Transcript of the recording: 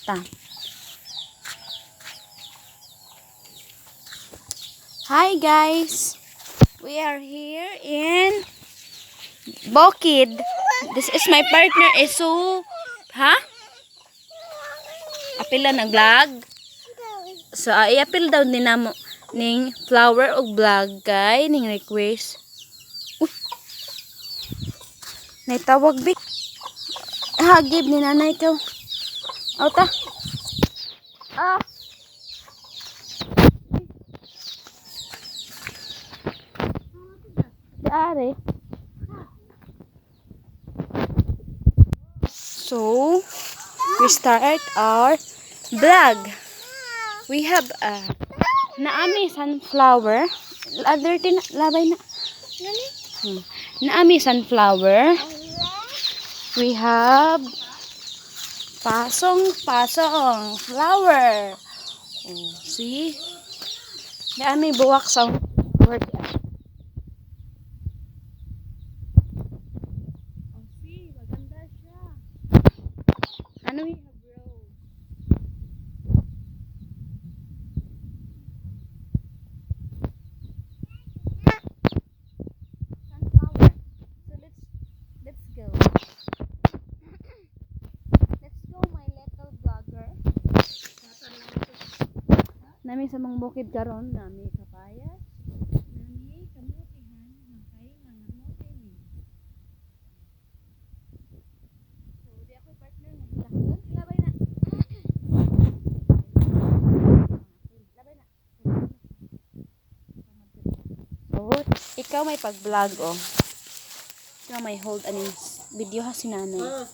Ta. Hi guys. We are here in Bukid. This is my partner Isu. Ha? Apil na nag-vlog. So i-apil daw ni namo ning flower og vlog kay ning request. Naitawag big. Hagib ni nanay ko. Auta. Ah. Dari. So, we start our vlog. We have naami sunflower. Other tin labay na. Naami sunflower. We have pasong flower. Oh, see? Naami buwak sa flower. Ano we have row? Sunflower. So let's go. Let's go my little vlogger. Nami sa mga bukid karon, nami kapayas, nami kamutihan, kay mga mote ni. So di ako partner nga hilakon, labay na. So, ikaw may pag-vlog oh. Ikaw may hold aning video ha si nanay.